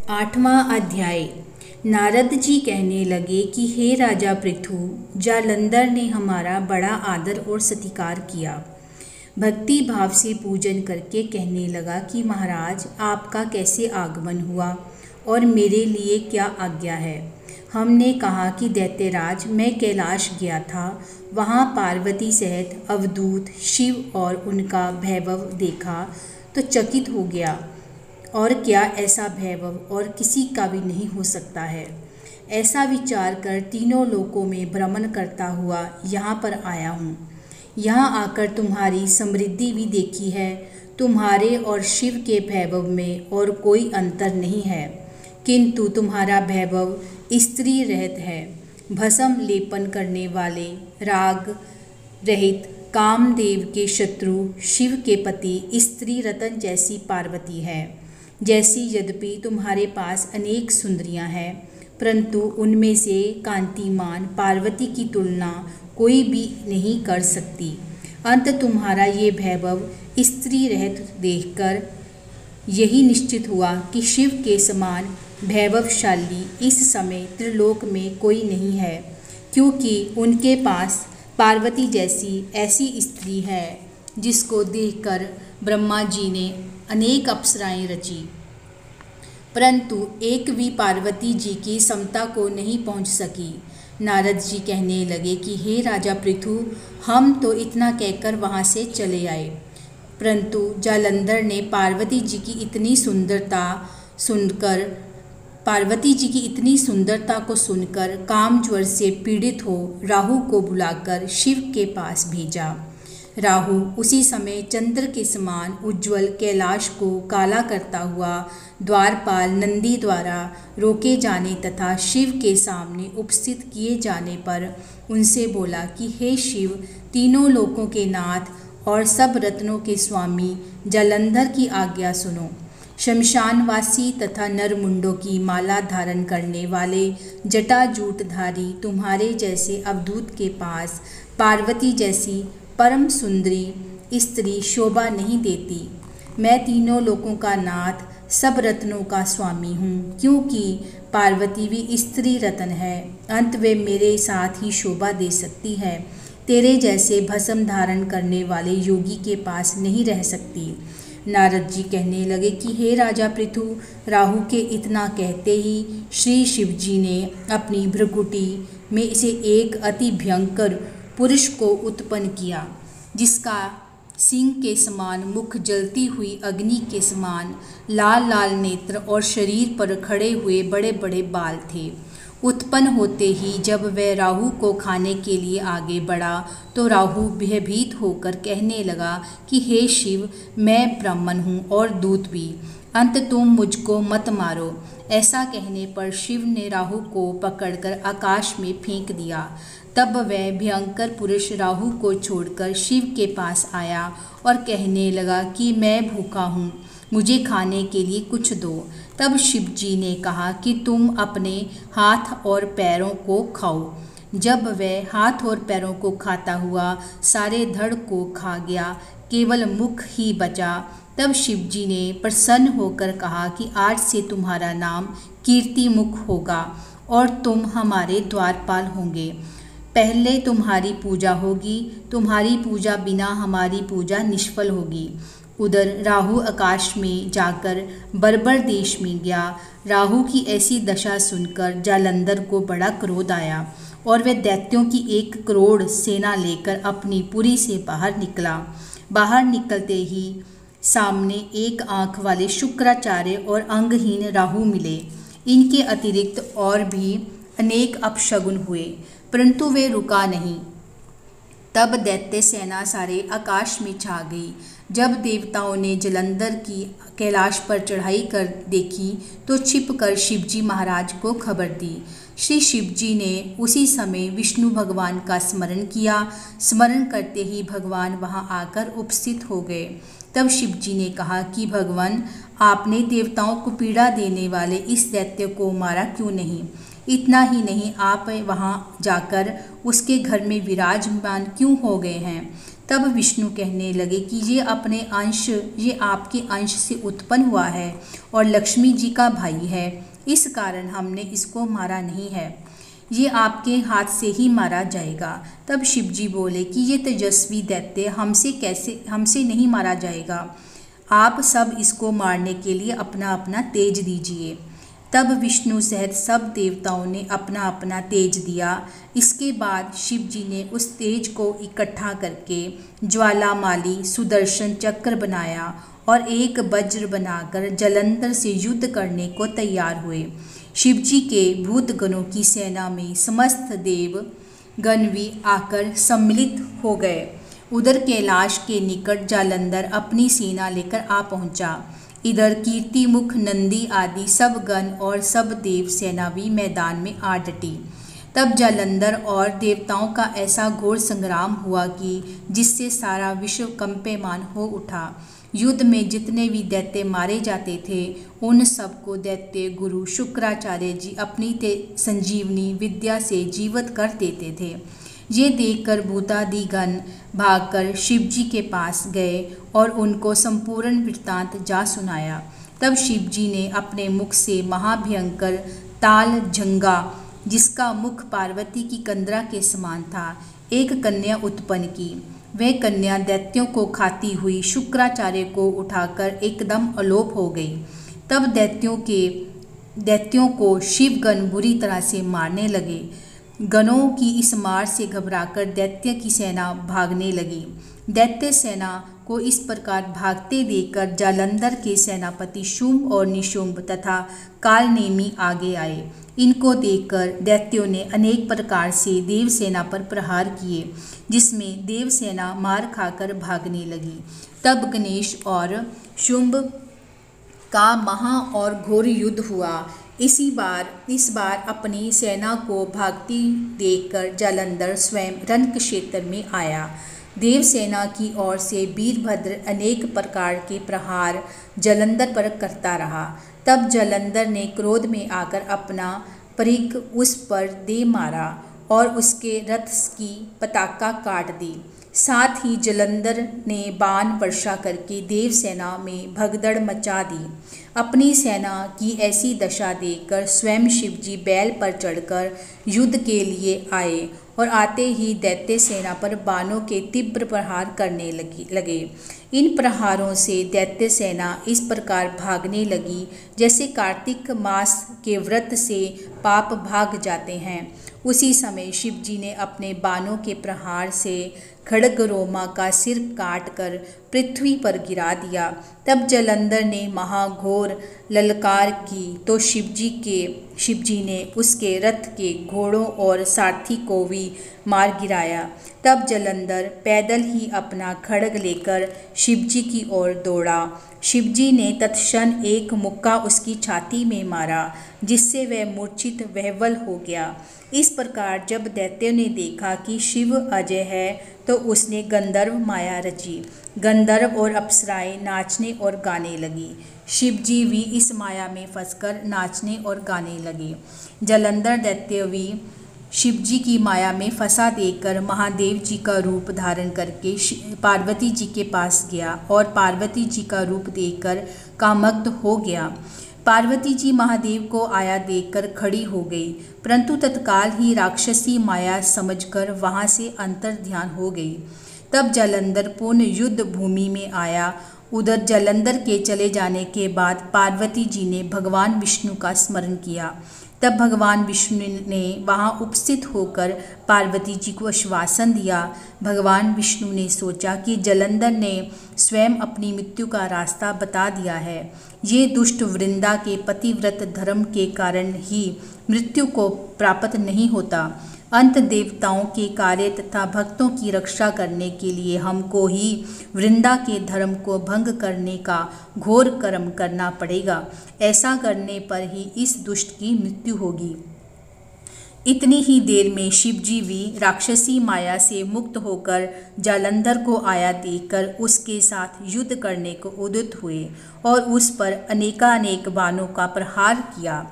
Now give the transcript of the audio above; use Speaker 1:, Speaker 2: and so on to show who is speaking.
Speaker 1: 8वां अध्याय। नारद जी कहने लगे कि हे राजा पृथु, जालंधर ने हमारा बड़ा आदर और सत्कार किया। भक्ति भाव से पूजन करके कहने लगा कि महाराज, आपका कैसे आगमन हुआ और मेरे लिए क्या आज्ञा है। हमने कहा कि दैत्यराज, मैं कैलाश गया था, वहाँ पार्वती सहित अवधूत शिव और उनका वैभव देखा तो चकित हो गया। और क्या ऐसा वैभव और किसी का भी नहीं हो सकता है। ऐसा विचार कर तीनों लोकों में भ्रमण करता हुआ यहाँ पर आया हूँ। यहाँ आकर तुम्हारी समृद्धि भी देखी है। तुम्हारे और शिव के वैभव में और कोई अंतर नहीं है, किंतु तुम्हारा वैभव स्त्री रहित है। भस्म लेपन करने वाले, राग रहित, कामदेव के शत्रु शिव के पति स्त्री रतन जैसी पार्वती है। जैसी यद्यपि तुम्हारे पास अनेक सुंदरियां हैं, परंतु उनमें से कांतिमान पार्वती की तुलना कोई भी नहीं कर सकती। अंत तुम्हारा ये वैभव स्त्री रहित देखकर यही निश्चित हुआ कि शिव के समान वैभवशाली इस समय त्रिलोक में कोई नहीं है, क्योंकि उनके पास पार्वती जैसी ऐसी स्त्री है जिसको देखकर ब्रह्मा जी ने अनेक अप्सराएं रची, परंतु एक भी पार्वती जी की समता को नहीं पहुंच सकी। नारद जी कहने लगे कि हे राजा पृथु, हम तो इतना कहकर वहां से चले आए, परंतु जालंधर ने पार्वती जी की इतनी सुंदरता को सुनकर कामज्वर से पीड़ित हो राहु को बुलाकर शिव के पास भेजा। राहु उसी समय चंद्र के समान उज्ज्वल कैलाश को काला करता हुआ द्वारपाल नंदी द्वारा रोके जाने तथा शिव के सामने उपस्थित किए जाने पर उनसे बोला कि हे शिव, तीनों लोकों के नाथ और सब रत्नों के स्वामी, जालंधर की आज्ञा सुनो। शमशानवासी तथा नरमुंडों की माला धारण करने वाले जटाजूटधारी तुम्हारे जैसे अवधूत के पास पार्वती जैसी परम सुंदरी स्त्री शोभा नहीं देती। मैं तीनों लोकों का नाथ, सब रत्नों का स्वामी हूँ, क्योंकि पार्वती भी स्त्री रत्न है। अंत वे मेरे साथ ही शोभा दे सकती है, तेरे जैसे भस्म धारण करने वाले योगी के पास नहीं रह सकती। नारद जी कहने लगे कि हे राजा पृथु, राहु के इतना कहते ही श्री शिव जी ने अपनी भ्रुकुटी में से एक अति भयंकर पुरुष को उत्पन्न किया, जिसका सिंह के समान मुख, जलती हुई अग्नि के समान लाल लाल नेत्र और शरीर पर खड़े हुए बड़े बड़े बाल थे। उत्पन्न होते ही जब वह राहु को खाने के लिए आगे बढ़ा तो राहु भयभीत होकर कहने लगा कि हे शिव, मैं ब्राह्मण हूँ और दूत भी, अंत तुम मुझको मत मारो। ऐसा कहने पर शिव ने राहु को पकड़कर आकाश में फेंक दिया। तब वह भयंकर पुरुष राहु को छोड़कर शिव के पास आया और कहने लगा कि मैं भूखा हूँ, मुझे खाने के लिए कुछ दो। तब शिव जी ने कहा कि तुम अपने हाथ और पैरों को खाओ। जब वह हाथ और पैरों को खाता हुआ सारे धड़ को खा गया, केवल मुख ही बचा, तब शिव जी ने प्रसन्न होकर कहा कि आज से तुम्हारा नाम कीर्तिमुख होगा और तुम हमारे द्वारपाल होंगे। पहले तुम्हारी पूजा होगी, तुम्हारी पूजा बिना हमारी पूजा निष्फल होगी। उधर राहु आकाश में जाकर बर्बर देश में गया। राहु की ऐसी दशा सुनकर जालंधर को बड़ा क्रोध आया और वह दैत्यों की 1 करोड़ सेना लेकर अपनी पुरी से बाहर निकला। बाहर निकलते ही सामने 1 आँख वाले शुक्राचार्य और अंगहीन राहु मिले। इनके अतिरिक्त और भी अनेक अपशगुन हुए, परंतु वे रुका नहीं। तब दैत्य सेना सारे आकाश में छा गई। जब देवताओं ने जालंधर की कैलाश पर चढ़ाई कर देखी तो छिपकर शिवजी महाराज को खबर दी। श्री शिवजी ने उसी समय विष्णु भगवान का स्मरण किया। स्मरण करते ही भगवान वहां आकर उपस्थित हो गए। तब शिवजी ने कहा कि भगवान, आपने देवताओं को पीड़ा देने वाले इस दैत्य को मारा क्यों नहीं? इतना ही नहीं, आप वहां जाकर उसके घर में विराजमान क्यों हो गए हैं? तब विष्णु कहने लगे कि ये आपके अंश से उत्पन्न हुआ है और लक्ष्मी जी का भाई है, इस कारण हमने इसको मारा नहीं है, ये आपके हाथ से ही मारा जाएगा। तब शिव जी बोले कि ये तेजस्वी दैत्य हमसे नहीं मारा जाएगा, आप सब इसको मारने के लिए अपना अपना तेज दीजिए। तब विष्णु सहित सब देवताओं ने अपना अपना तेज दिया। इसके बाद शिव जी ने उस तेज को इकट्ठा करके ज्वालामाली सुदर्शन चक्र बनाया और एक वज्र बनाकर जलंधर से युद्ध करने को तैयार हुए। शिव जी के भूतगणों की सेना में समस्त देव गण भी आकर सम्मिलित हो गए। उधर कैलाश के निकट जालंधर अपनी सेना लेकर आ पहुंचा। इधर कीर्तिमुख नंदी आदि सब गण और सब देव सेना भी मैदान में आ डटी। तब जालंधर और देवताओं का ऐसा घोर संग्राम हुआ कि जिससे सारा विश्व कंपमान हो उठा। युद्ध में जितने भी दैत्य मारे जाते थे उन सबको दैत्य गुरु शुक्राचार्य जी अपनी संजीवनी विद्या से जीवित कर देते थे। ये देखकर भूतादि गण भागकर शिव जी के पास गए और उनको संपूर्ण वृत्तांत जा सुनाया। तब शिव जी ने अपने मुख से महाभयंकर ताल झंगा, जिसका मुख पार्वती की कंदरा के समान था, एक कन्या उत्पन्न की। वह कन्या दैत्यों को खाती हुई शुक्राचार्य को उठाकर एकदम अलोप हो गई। तब दैत्यों को शिवगण बुरी तरह से मारने लगे। गणों की इस मार से घबराकर दैत्य की सेना भागने लगी। दैत्य सेना को इस प्रकार भागते देखकर जालंधर के सेनापति शुंभ और निशुंभ तथा कालनेमी आगे आए। इनको देखकर दैत्यों ने अनेक प्रकार से देवसेना पर प्रहार किए, जिसमें देवसेना मार खाकर भागने लगी। तब गणेश और शुंभ का महा और घोर युद्ध हुआ। इस बार अपनी सेना को भागती देखकर जालंधर स्वयं रण क्षेत्र में आया। देवसेना की ओर से वीरभद्र अनेक प्रकार के प्रहार जालंधर पर करता रहा। तब जालंधर ने क्रोध में आकर अपना परिघ उस पर दे मारा और उसके रथ की पताका काट दी। साथ ही जालंधर ने बाण वर्षा करके देवसेना में भगदड़ मचा दी। अपनी सेना की ऐसी दशा देखकर स्वयं शिवजी बैल पर चढ़कर युद्ध के लिए आए और आते ही दैत्य सेना पर बाणों के तीव्र प्रहार करने लगे। इन प्रहारों से दैत्य सेना इस प्रकार भागने लगी जैसे कार्तिक मास के व्रत से पाप भाग जाते हैं। उसी समय शिवजी ने अपने बाणों के प्रहार से खड्गरोमा का सिर काटकर पृथ्वी पर गिरा दिया। तब जालंधर ने महाघोर ललकार की तो शिवजी ने उसके रथ के घोड़ों और सारथी को भी मार गिराया। तब जालंधर पैदल ही अपना खड्ग लेकर शिवजी की ओर दौड़ा। शिवजी ने तत्क्षण एक मुक्का उसकी छाती में मारा, जिससे वह मूर्छित विह्वल हो गया। इस प्रकार जब दैत्य ने देखा कि शिव अजय है तो उसने गंधर्व माया रची। गंधर्व और अप्सराएं नाचने और गाने लगी। शिवजी भी इस माया में फंसकर नाचने और गाने लगे। जालंधर दैत्य भी शिवजी की माया में फंसा देखकर महादेव जी का रूप धारण करके पार्वती जी के पास गया और पार्वती जी का रूप देखकर कामक्त हो गया। पार्वती जी महादेव को आया देखकर खड़ी हो गई, परंतु तत्काल ही राक्षसी माया समझकर वहां से अंतर्ध्यान हो गई। तब जालंधर पुनः युद्ध भूमि में आया। उधर जालंधर के चले जाने के बाद पार्वती जी ने भगवान विष्णु का स्मरण किया। तब भगवान विष्णु ने वहां उपस्थित होकर पार्वती जी को आश्वासन दिया। भगवान विष्णु ने सोचा कि जालंधर ने स्वयं अपनी मृत्यु का रास्ता बता दिया है। ये दुष्ट वृंदा के पतिव्रत धर्म के कारण ही मृत्यु को प्राप्त नहीं होता। अंत देवताओं के कार्य तथा भक्तों की रक्षा करने के लिए हमको ही वृंदा के धर्म को भंग करने का घोर कर्म करना पड़ेगा। ऐसा करने पर ही इस दुष्ट की मृत्यु होगी। इतनी ही देर में शिवजी भी राक्षसी माया से मुक्त होकर जालंधर को आया देखकर उसके साथ युद्ध करने को उद्यत हुए और उस पर अनेकानेक बाणों का प्रहार किया।